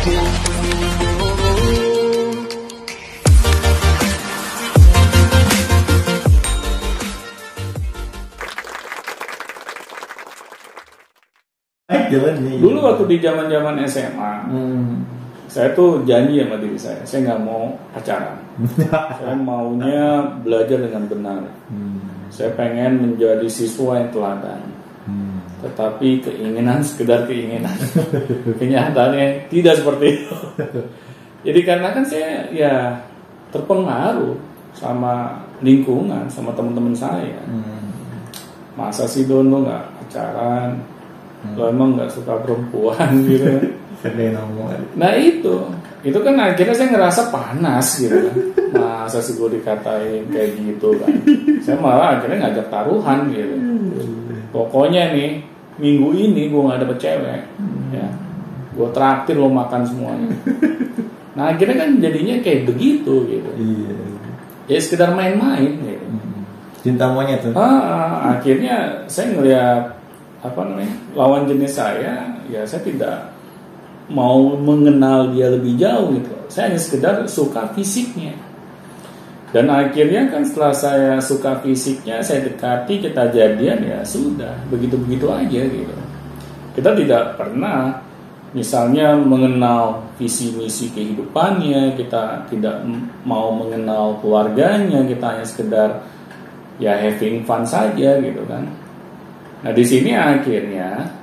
Dulu waktu di zaman SMA, saya tuh janji sama diri saya nggak mau pacaran. Saya maunya belajar dengan benar. Saya pengen menjadi siswa yang teladan. Tetapi keinginan sekedar keinginan. Kenyataannya tidak seperti itu. Jadi karena kan saya ya terpengaruh sama lingkungan, sama teman-teman saya. Masa sih Dono nggak pacaran? Lo emang nggak suka perempuan gitu? Nah itu kan akhirnya saya ngerasa panas gitu kan. Masa sih gue dikatain kayak gitu kan? Saya malah akhirnya ngajak taruhan gitu. Pokoknya nih minggu ini gue nggak dapet cewek, ya gue traktir lo makan semuanya. Nah akhirnya kan jadinya kayak begitu gitu. Ya sekedar main-main gitu. Cinta monyet tuh. Akhirnya saya ngeliat lawan jenis saya, ya saya tidak mau mengenal dia lebih jauh gitu. Saya hanya sekedar suka fisiknya. Dan akhirnya kan setelah saya suka fisiknya, saya dekati, kita jadian, ya sudah, begitu-begitu aja gitu. Kita tidak pernah misalnya mengenal visi misi kehidupannya, kita tidak mau mengenal keluarganya, kita hanya sekedar ya having fun saja gitu kan. Nah di sini akhirnya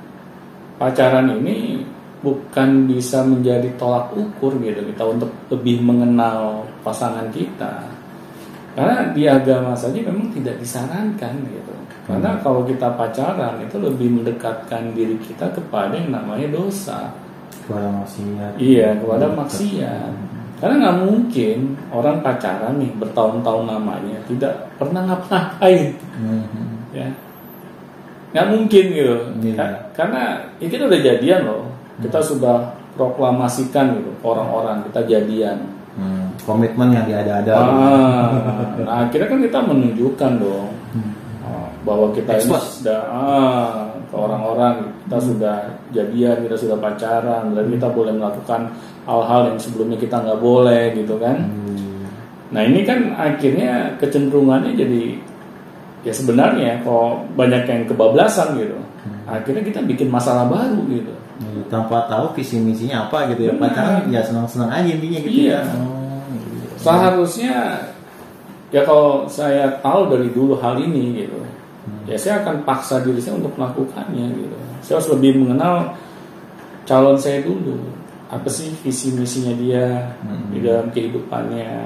pacaran ini bukan bisa menjadi tolak ukur gitu kita untuk lebih mengenal pasangan kita. Karena di agama saja memang tidak disarankan gitu. Karena kalau kita pacaran itu lebih mendekatkan diri kita kepada yang namanya dosa. Kepada maksiat. Iya, kepada maksiat. Karena nggak mungkin orang pacaran nih bertahun-tahun namanya tidak pernah ngapa-ngapain. Ya. Nggak mungkin gitu. Karena ya kita udah jadian loh. Kita sudah proklamasikan gitu orang-orang kita jadian. Komitmen yang diada-ada. Nah akhirnya kan kita menunjukkan dong bahwa kita ini sudah ke orang-orang kita sudah jadian, kita sudah pacaran, dan kita boleh melakukan hal-hal yang sebelumnya kita nggak boleh gitu kan. Nah ini kan akhirnya kecenderungannya jadi ya sebenarnya kalau banyak yang kebablasan gitu, akhirnya kita bikin masalah baru gitu. Tanpa tahu visi misinya apa gitu ya. Pacaran ya senang-senang aja intinya gitu. Iya. Seharusnya ya kalau saya tahu dari dulu hal ini gitu, ya saya akan paksa diri saya untuk melakukannya gitu. Saya harus lebih mengenal calon saya dulu. Apa sih visi misinya dia di dalam kehidupannya.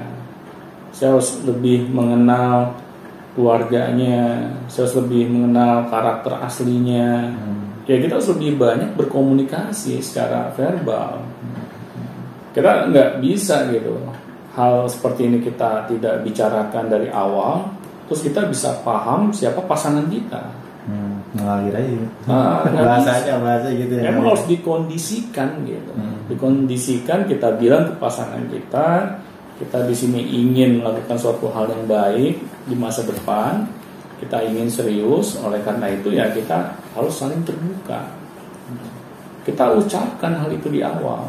Saya harus lebih mengenal keluarganya, saya harus lebih mengenal karakter aslinya. Ya kita harus lebih banyak berkomunikasi secara verbal. Kita nggak bisa gitu hal seperti ini kita tidak bicarakan dari awal, terus kita bisa paham siapa pasangan kita. Ngalir aja. bahasa gitu ya. Emang harus dikondisikan gitu. Dikondisikan, kita bilang ke pasangan kita di sini ingin melakukan suatu hal yang baik di masa depan, kita ingin serius, oleh karena itu ya kita harus saling terbuka. Kita ucapkan hal itu di awal,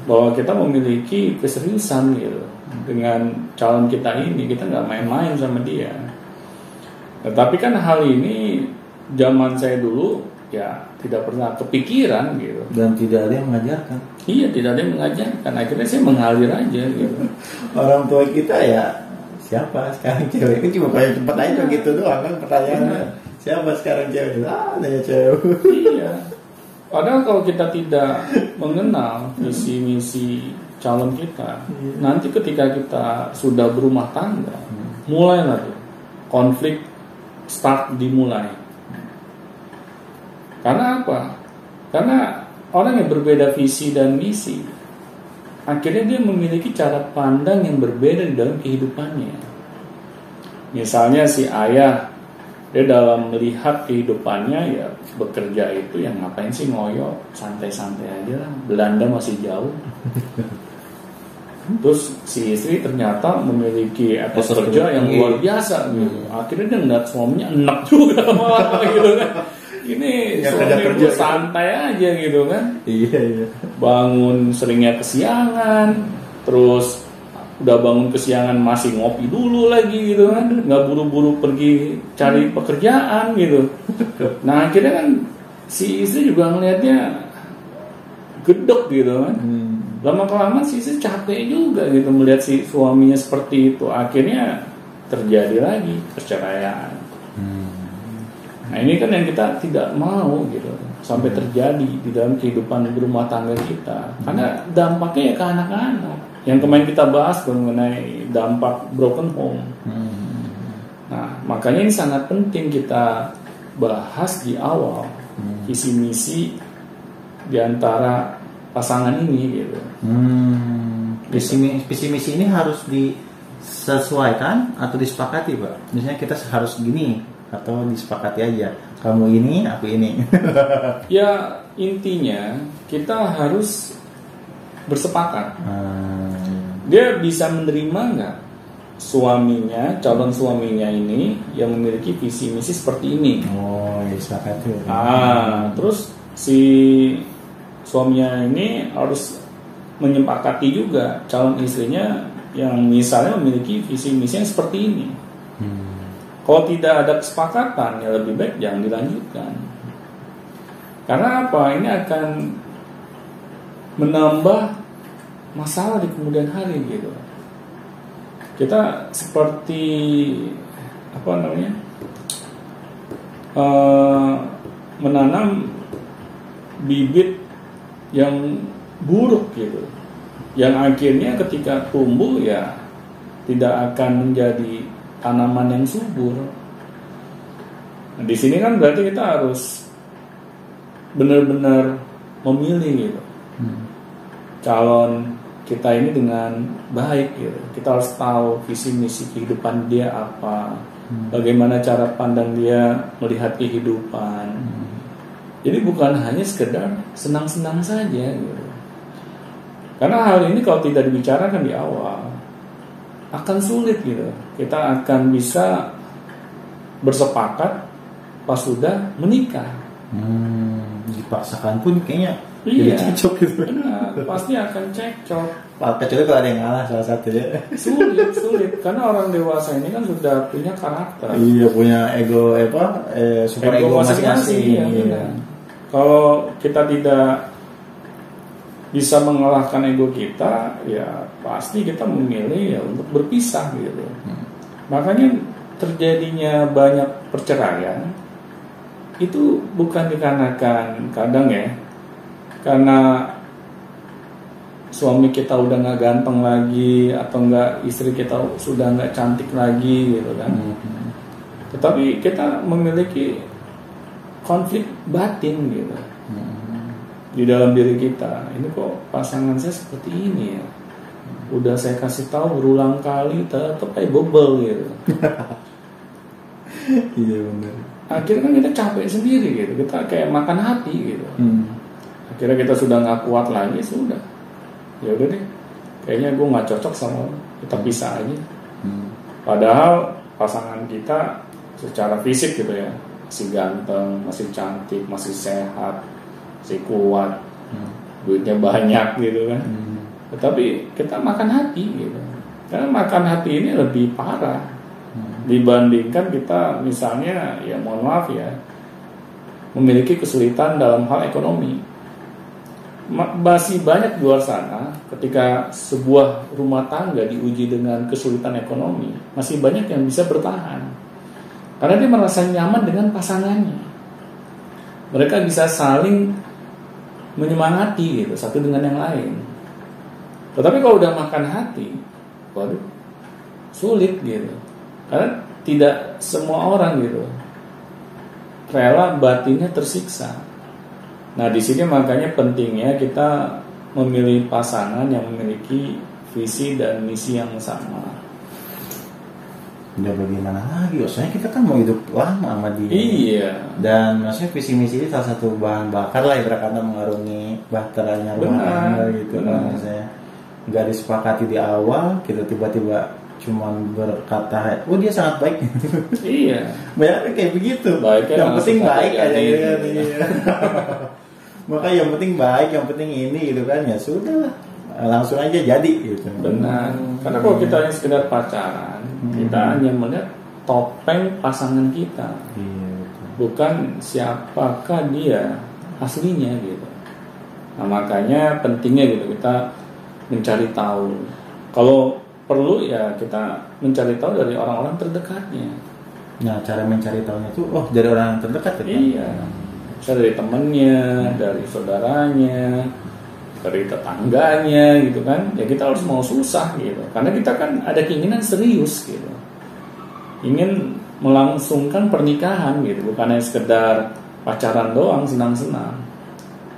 bahwa kita memiliki keseriusan gitu dengan calon kita ini, kita nggak main-main sama dia. Tetapi kan hal ini zaman saya dulu ya tidak pernah kepikiran gitu. Dan tidak ada yang mengajarkan. Iya, tidak ada yang mengajarkan. Akhirnya saya mengalir aja gitu. Orang tua kita ya siapa sekarang cewek itu cuma paling cepat aja gitu doang kan pertanyaannya. Siapa sekarang cewek? Nanya cewek. Iya. Padahal kalau kita tidak mengenal visi misi calon kita, nanti ketika kita sudah berumah tangga, mulailah tuh konflik start dimulai. Karena apa? Karena orang yang berbeda visi dan misi, akhirnya dia memiliki cara pandang yang berbeda di dalam kehidupannya. Misalnya si ayah, dia dalam melihat kehidupannya ya bekerja itu yang ngapain sih ngoyo, santai-santai aja lah, Belanda masih jauh. Terus si istri ternyata memiliki etos kerja yang luar biasa gitu. Akhirnya dia ngeliat suaminya enak juga malah gitu kan. Ini Nggak suami kerja gue santai aja gitu kan. Iya. Bangun seringnya kesiangan, terus udah bangun kesiangan masih ngopi dulu lagi gitu kan, nggak buru-buru pergi cari pekerjaan gitu. Nah akhirnya kan si istri juga ngelihatnya gedek gitu kan. Lama-kelamaan si istri capek juga gitu melihat si suaminya seperti itu. Akhirnya terjadi lagi perceraian. Nah ini kan yang kita tidak mau gitu sampai terjadi di dalam kehidupan berumah tangga kita, karena dampaknya ya ke anak-anak. Yang kemarin kita bahas mengenai dampak broken home. Nah makanya ini sangat penting kita bahas di awal visi misi di antara pasangan ini gitu. Visi misi ini harus disesuaikan atau disepakati, Pak. Misalnya kita harus gini atau disepakati aja. Kamu ini, aku ini. Ya intinya kita harus bersepakat. Dia bisa menerima nggak suaminya, calon suaminya ini yang memiliki visi misi seperti ini. Oh, disepakati. Terus si suaminya ini harus menyepakati juga calon istrinya yang misalnya memiliki visi misi yang seperti ini. Kalau tidak ada kesepakatan, ya lebih baik jangan dilanjutkan. Karena apa? Ini akan menambah masalah di kemudian hari gitu. Kita seperti menanam bibit yang buruk gitu, yang akhirnya ketika tumbuh ya tidak akan menjadi tanaman yang subur. Nah, di sini kan berarti kita harus benar-benar memilih gitu calon kita ini dengan baik gitu. Kita harus tahu visi misi kehidupan dia apa, bagaimana cara pandang dia melihat kehidupan. Jadi bukan hanya sekedar senang-senang saja gitu. Karena hal ini kalau tidak dibicarakan di awal akan sulit gitu. Kita akan bisa bersepakat pas sudah menikah. Dipaksakan pun kayaknya Iya, jadi cocok gitu. benar, pasti akan cekcok. Kecuali kalau ada yang ngalah salah satu ya. Sulit karena orang dewasa ini kan sudah punya karakter. Iya, punya ego super ego masing-masing. Iya. Kalau kita tidak bisa mengalahkan ego kita, ya pasti kita memilih ya untuk berpisah gitu. Makanya terjadinya banyak perceraian itu bukan dikarenakan kadang ya karena suami kita udah nggak ganteng lagi atau nggak istri kita sudah nggak cantik lagi gitu kan. Tetapi kita memiliki konflik batin gitu di dalam diri kita. Ini kok pasangan saya seperti ini ya. Udah saya kasih tahu berulang kali tetap kayak bebel gitu. Iya benar. Akhirnya kan kita capek sendiri gitu. Kita kayak makan hati gitu. Akhirnya kita sudah nggak kuat lagi, sudah. Ya udah deh. Kayaknya gue nggak cocok sama lo. Kita pisah aja. Padahal pasangan kita secara fisik gitu ya masih ganteng, masih cantik, masih sehat, masih kuat, duitnya banyak gitu kan. Tetapi kita makan hati gitu. Karena makan hati ini lebih parah dibandingkan kita misalnya ya mohon maaf ya memiliki kesulitan dalam hal ekonomi. Masih banyak di luar sana ketika sebuah rumah tangga diuji dengan kesulitan ekonomi, masih banyak yang bisa bertahan karena dia merasa nyaman dengan pasangannya. Mereka bisa saling menyemangati gitu satu dengan yang lain. Tetapi kalau udah makan hati, waduh, sulit gitu. Karena tidak semua orang gitu rela batinnya tersiksa. Nah di sini makanya pentingnya kita memilih pasangan yang memiliki visi dan misi yang sama. Udah bagaimana lagi? Soalnya kita kan mau hidup lama sama dia. Iya. Dan maksudnya visi misi ini salah satu bahan bakar lah ibarat kata mengarungi bahteranya rumah tangga gitu kan. Maksudnya nggak disepakati di awal, kita tiba-tiba cuman berkata, oh dia sangat baik. Iya. Banyak kayak begitu. Baiknya yang penting baik aja gitu kan. gitu. Iya. Maka yang penting baik, yang penting ini gitu kan, ya sudah langsung aja jadi gitu. Benar. Karena kalau kita hanya sekedar pacaran, kita hanya melihat topeng pasangan kita, bukan siapakah dia aslinya gitu. Nah makanya pentingnya gitu kita mencari tahu. Kalau perlu ya kita mencari tahu dari orang-orang terdekatnya. Nah cara mencari tahunya itu dari orang terdekat gitu. Iya. Bisa dari temannya, dari saudaranya, dari tetangganya gitu kan. Ya kita harus mau susah gitu. Karena kita kan ada keinginan serius gitu. Ingin melangsungkan pernikahan gitu, bukan hanya sekedar pacaran doang senang-senang.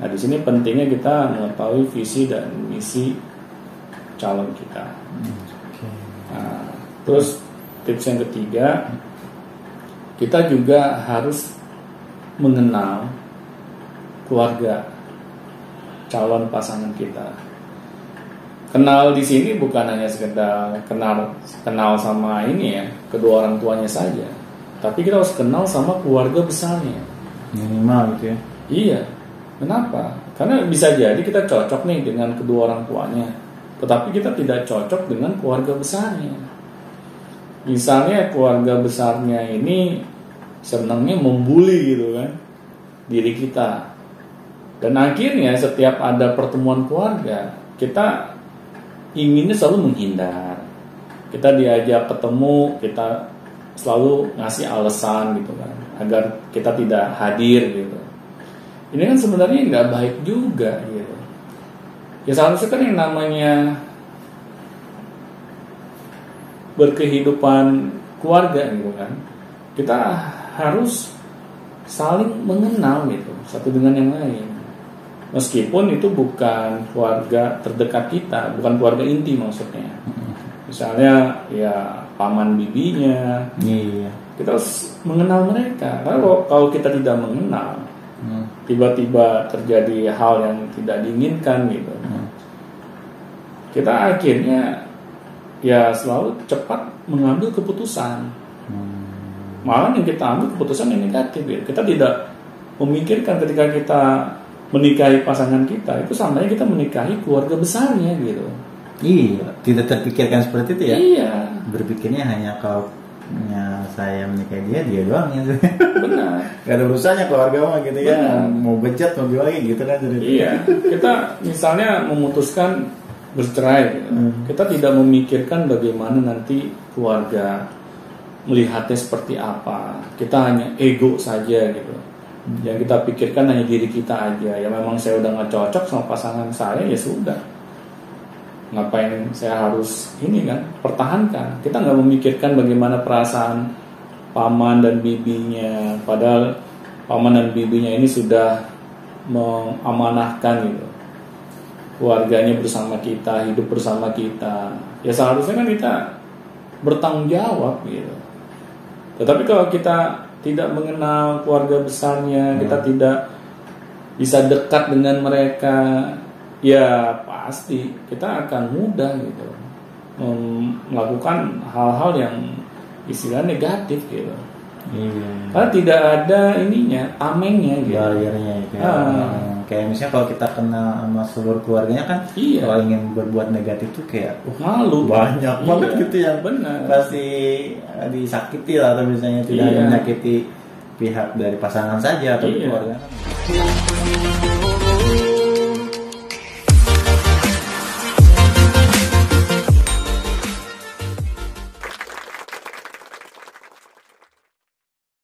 Nah di sini pentingnya kita mengetahui visi dan misi calon kita. Nah, terus tips yang ketiga, kita juga harus mengenal keluarga calon pasangan kita. Kenal di sini bukan hanya sekedar kenal sama ini ya, kedua orang tuanya saja, tapi kita harus kenal sama keluarga besarnya. Minimal gitu ya. Iya. Kenapa? Karena bisa jadi kita cocok nih dengan kedua orang tuanya, tetapi kita tidak cocok dengan keluarga besarnya. Misalnya keluarga besarnya ini senangnya membuli gitu kan diri kita, dan akhirnya setiap ada pertemuan keluarga kita inginnya selalu menghindar. Kita diajak ketemu, kita selalu ngasih alasan gitu kan agar kita tidak hadir gitu. Ini kan sebenarnya nggak baik juga gitu. Ya seharusnya kan yang namanya berkehidupan keluarga gitu kan, kita harus saling mengenal gitu satu dengan yang lain. Meskipun itu bukan keluarga terdekat kita, bukan keluarga inti maksudnya. Misalnya ya paman bibinya, kita harus mengenal mereka. Karena kalau kita tidak mengenal, tiba-tiba terjadi hal yang tidak diinginkan gitu, kita akhirnya ya selalu cepat mengambil keputusan. Malah yang kita ambil keputusan yang negatif ya. Kita tidak memikirkan ketika kita menikahi pasangan kita, itu samanya kita menikahi keluarga besarnya gitu. Iya, tidak terpikirkan seperti itu ya. Iya. Berpikirnya hanya kalau saya menikahi dia doang ya. Benar. Gak ada urusannya keluarga mah gitu ya. Mau bejat mau gimana gitu kan. Iya. Kita misalnya memutuskan bercerai gitu. Kita tidak memikirkan bagaimana nanti keluarga melihatnya seperti apa. Kita hanya ego saja gitu. Yang kita pikirkan hanya diri kita aja. Ya memang saya udah gak cocok sama pasangan saya, ya sudah. Ngapain saya harus ini kan, pertahankan. Kita gak memikirkan bagaimana perasaan paman dan bibinya. Padahal paman dan bibinya ini sudah mengamanahkan gitu, keluarganya bersama kita, hidup bersama kita. Ya seharusnya kan kita bertanggung jawab gitu. Tetapi kalau kita tidak mengenal keluarga besarnya, kita tidak bisa dekat dengan mereka, ya pasti kita akan mudah gitu melakukan hal-hal yang istilahnya negatif gitu. Karena tidak ada ininya, tamengnya gitu. Bariernya gitu. Kayak misalnya kalau kita kenal sama seluruh keluarganya kan, kalau ingin berbuat negatif tuh kayak malu, banyak banget gitu yang pasti disakiti lah, atau misalnya tidak menyakiti pihak dari pasangan saja atau keluarga.